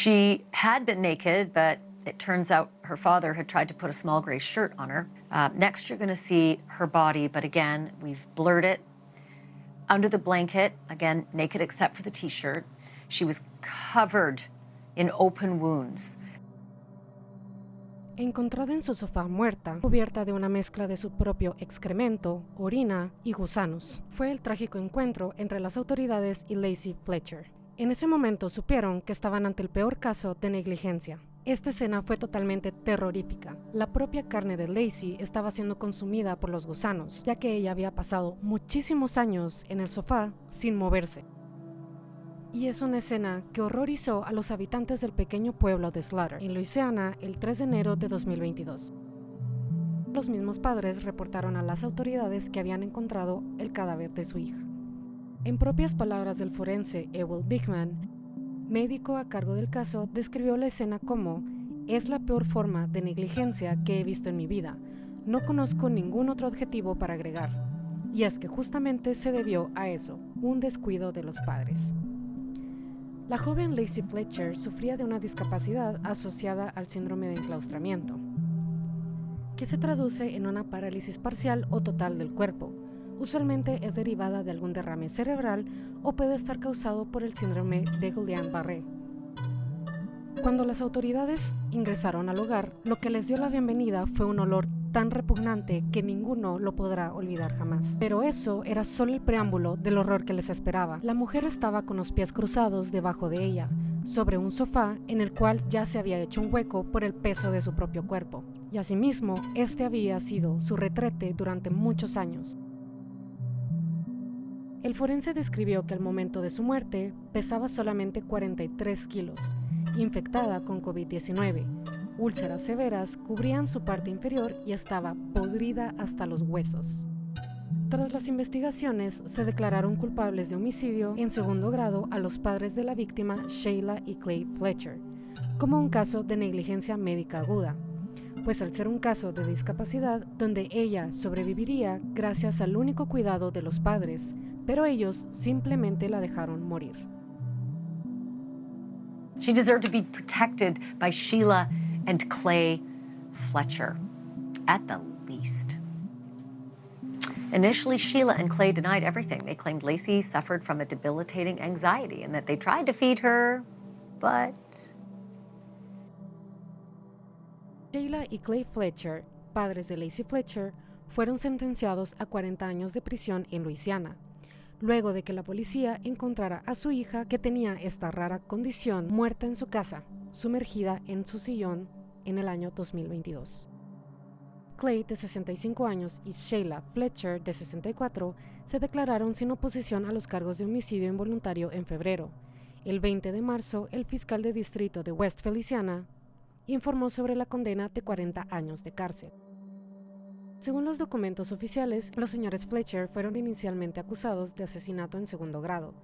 She had been naked, but it turns out her father had tried to put a small gray shirt on her. Next, you're going to see her body, but again, we've blurred it. Under the blanket, again, naked except for the t-shirt, she was covered in open wounds. Encontrada en su sofá muerta, cubierta de una mezcla de su propio excremento, orina y gusanos. Fue el trágico encuentro entre las autoridades y Lacey Fletcher. En ese momento supieron que estaban ante el peor caso de negligencia. Esta escena fue totalmente terrorífica. La propia carne de Lacey estaba siendo consumida por los gusanos, ya que ella había pasado muchísimos años en el sofá sin moverse. Y es una escena que horrorizó a los habitantes del pequeño pueblo de Slaughter, en Luisiana, el 3 de enero de 2022. Los mismos padres reportaron a las autoridades que habían encontrado el cadáver de su hija. En propias palabras del forense Ewell Bigman, médico a cargo del caso, describió la escena como «Es la peor forma de negligencia que he visto en mi vida. No conozco ningún otro adjetivo para agregar». Y es que justamente se debió a eso, un descuido de los padres. La joven Lacey Fletcher sufría de una discapacidad asociada al síndrome de enclaustramiento, que se traduce en una parálisis parcial o total del cuerpo. Usualmente es derivada de algún derrame cerebral o puede estar causado por el síndrome de Guillain-Barré. Cuando las autoridades ingresaron al hogar, lo que les dio la bienvenida fue un olor tan repugnante que ninguno lo podrá olvidar jamás. Pero eso era solo el preámbulo del horror que les esperaba. La mujer estaba con los pies cruzados debajo de ella, sobre un sofá en el cual ya se había hecho un hueco por el peso de su propio cuerpo. Y asimismo, este había sido su retrete durante muchos años. El forense describió que al momento de su muerte pesaba solamente 43 kilos, infectada con COVID-19. Úlceras severas cubrían su parte inferior y estaba podrida hasta los huesos. Tras las investigaciones, se declararon culpables de homicidio en segundo grado a los padres de la víctima, Sheila y Clay Fletcher, como un caso de negligencia médica aguda, pues al ser un caso de discapacidad donde ella sobreviviría gracias al único cuidado de los padres, pero ellos simplemente la dejaron morir. She deserved to be protected by Sheila and Clay Fletcher, at the least. Initially, Sheila and Clay denied everything. They claimed Lacey suffered from a debilitating anxiety and that they tried to feed her, but... Sheila y Clay Fletcher, padres de Lacey Fletcher, fueron sentenciados a 40 años de prisión en Luisiana, luego de que la policía encontrara a su hija que tenía esta rara condición muerta en su casa, sumergida en su sillón en el año 2022. Clay, de 65 años, y Sheila Fletcher, de 64, se declararon sin oposición a los cargos de homicidio involuntario en febrero. El 20 de marzo, el fiscal de distrito de West Feliciana informó sobre la condena de 40 años de cárcel. Según los documentos oficiales, los señores Fletcher fueron inicialmente acusados de asesinato en segundo grado,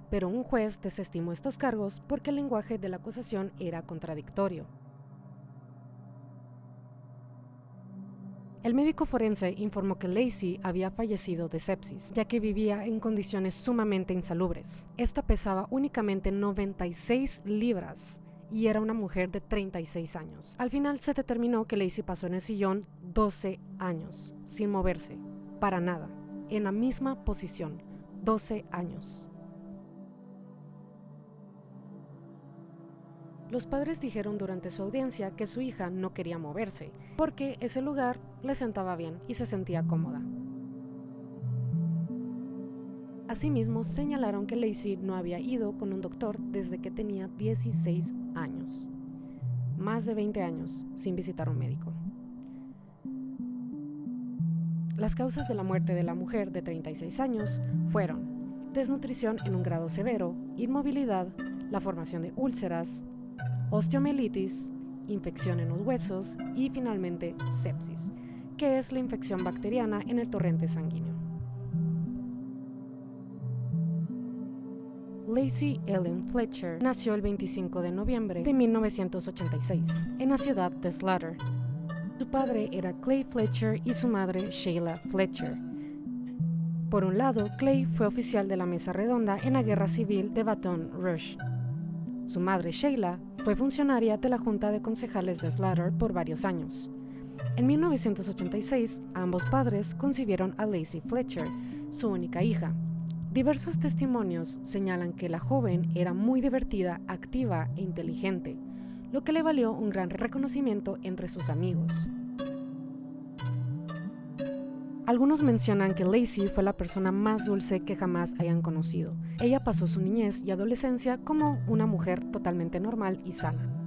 pero un juez desestimó estos cargos porque el lenguaje de la acusación era contradictorio. El médico forense informó que Lacey había fallecido de sepsis, ya que vivía en condiciones sumamente insalubres. Esta pesaba únicamente 96 libras y era una mujer de 36 años. Al final se determinó que Lacey pasó en el sillón 12 años, sin moverse, para nada, en la misma posición, 12 años. Los padres dijeron durante su audiencia que su hija no quería moverse, porque ese lugar le sentaba bien y se sentía cómoda. Asimismo, señalaron que Lacey no había ido con un doctor desde que tenía 16 años. Más de 20 años sin visitar a un médico. Las causas de la muerte de la mujer de 36 años fueron desnutrición en un grado severo, inmovilidad, la formación de úlceras, osteomielitis, infección en los huesos y finalmente sepsis, que es la infección bacteriana en el torrente sanguíneo. Lacey Ellen Fletcher nació el 25 de noviembre de 1986 en la ciudad de Slaughter. Su padre era Clay Fletcher y su madre Sheila Fletcher. Por un lado, Clay fue oficial de la Mesa Redonda en la Guerra Civil de Baton Rouge. Su madre, Sheila, fue funcionaria de la Junta de Concejales de Slater por varios años. En 1986, ambos padres concibieron a Lacey Fletcher, su única hija. Diversos testimonios señalan que la joven era muy divertida, activa e inteligente, lo que le valió un gran reconocimiento entre sus amigos. Algunos mencionan que Lacey fue la persona más dulce que jamás hayan conocido. Ella pasó su niñez y adolescencia como una mujer totalmente normal y sana.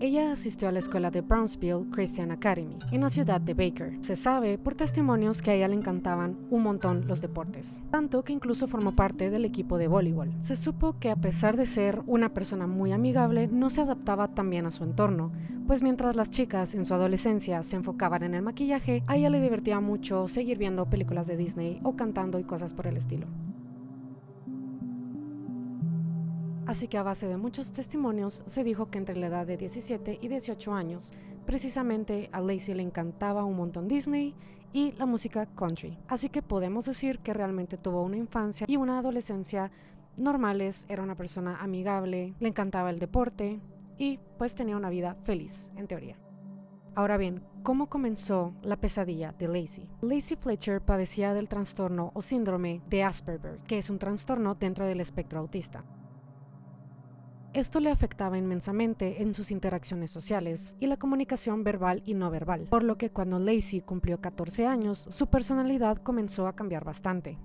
Ella asistió a la escuela de Brownsville Christian Academy, en la ciudad de Baker. Se sabe por testimonios que a ella le encantaban un montón los deportes, tanto que incluso formó parte del equipo de voleibol. Se supo que a pesar de ser una persona muy amigable, no se adaptaba tan bien a su entorno, pues mientras las chicas en su adolescencia se enfocaban en el maquillaje, a ella le divertía mucho seguir viendo películas de Disney o cantando y cosas por el estilo. Así que a base de muchos testimonios se dijo que entre la edad de 17 y 18 años, precisamente a Lacey le encantaba un montón Disney y la música country. Así que podemos decir que realmente tuvo una infancia y una adolescencia normales, era una persona amigable, le encantaba el deporte y pues tenía una vida feliz, en teoría. Ahora bien, ¿cómo comenzó la pesadilla de Lacey? Lacey Fletcher padecía del trastorno o síndrome de Asperger, que es un trastorno dentro del espectro autista. Esto le afectaba inmensamente en sus interacciones sociales y la comunicación verbal y no verbal, por lo que cuando Lacey cumplió 14 años, su personalidad comenzó a cambiar bastante.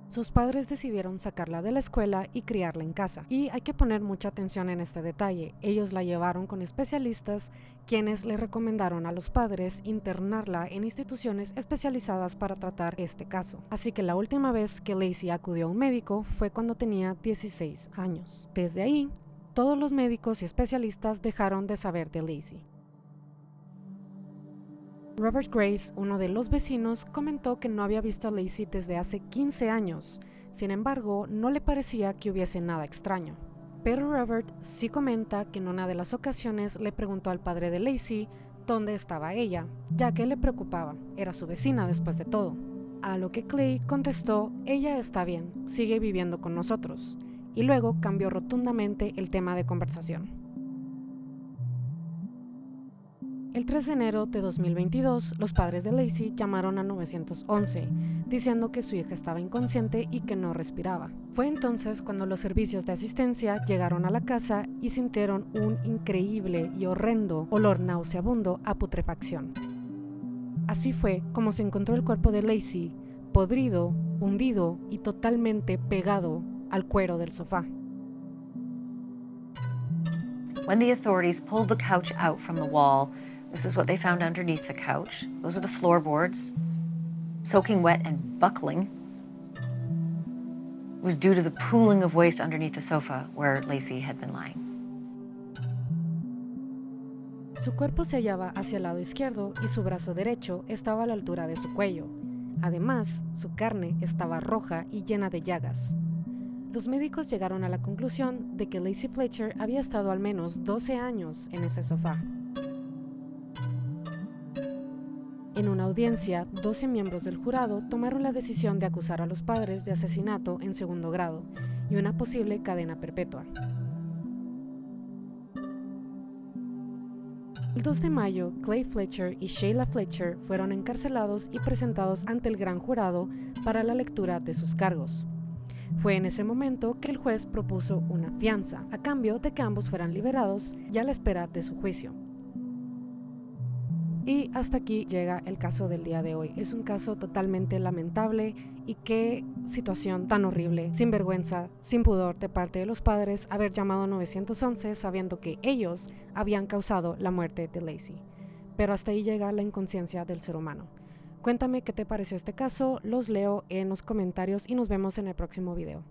Sus padres decidieron sacarla de la escuela y criarla en casa. Y hay que poner mucha atención en este detalle. Ellos la llevaron con especialistas, quienes le recomendaron a los padres internarla en instituciones especializadas para tratar este caso. Así que la última vez que Lacey acudió a un médico fue cuando tenía 16 años. Desde ahí, todos los médicos y especialistas dejaron de saber de Lacey. Robert Grace, uno de los vecinos, comentó que no había visto a Lacey desde hace 15 años. Sin embargo, no le parecía que hubiese nada extraño. Pero Robert sí comenta que en una de las ocasiones le preguntó al padre de Lacey dónde estaba ella, ya que le preocupaba, era su vecina después de todo. A lo que Clay contestó, ella está bien, sigue viviendo con nosotros, y luego cambió rotundamente el tema de conversación. El 3 de enero de 2022, los padres de Lacey llamaron a 911, diciendo que su hija estaba inconsciente y que no respiraba. Fue entonces cuando los servicios de asistencia llegaron a la casa y sintieron un increíble y horrendo olor nauseabundo a putrefacción. Así fue como se encontró el cuerpo de Lacey, podrido, hundido y totalmente pegado al cuero del sofá. When the authorities pulled the couch out from the wall, this is what they found underneath the couch. Those are the floorboards, soaking wet and buckling. It was due to the pooling of waste underneath the sofa where Lacey had been lying. Su cuerpo se hallaba hacia el lado izquierdo y su brazo derecho estaba a la altura de su cuello. Además, su carne estaba roja y llena de llagas. Los médicos llegaron a la conclusión de que Lacey Fletcher había estado al menos 12 años en ese sofá. En una audiencia, 12 miembros del jurado tomaron la decisión de acusar a los padres de asesinato en segundo grado y una posible cadena perpetua. El 2 de mayo, Clay Fletcher y Sheila Fletcher fueron encarcelados y presentados ante el gran jurado para la lectura de sus cargos. Fue en ese momento que el juez propuso una fianza, a cambio de que ambos fueran liberados y a la espera de su juicio. Y hasta aquí llega el caso del día de hoy. Es un caso totalmente lamentable y qué situación tan horrible, sin vergüenza, sin pudor de parte de los padres haber llamado 911 sabiendo que ellos habían causado la muerte de Lacey. Pero hasta ahí llega la inconsciencia del ser humano. Cuéntame qué te pareció este caso, los leo en los comentarios y nos vemos en el próximo video.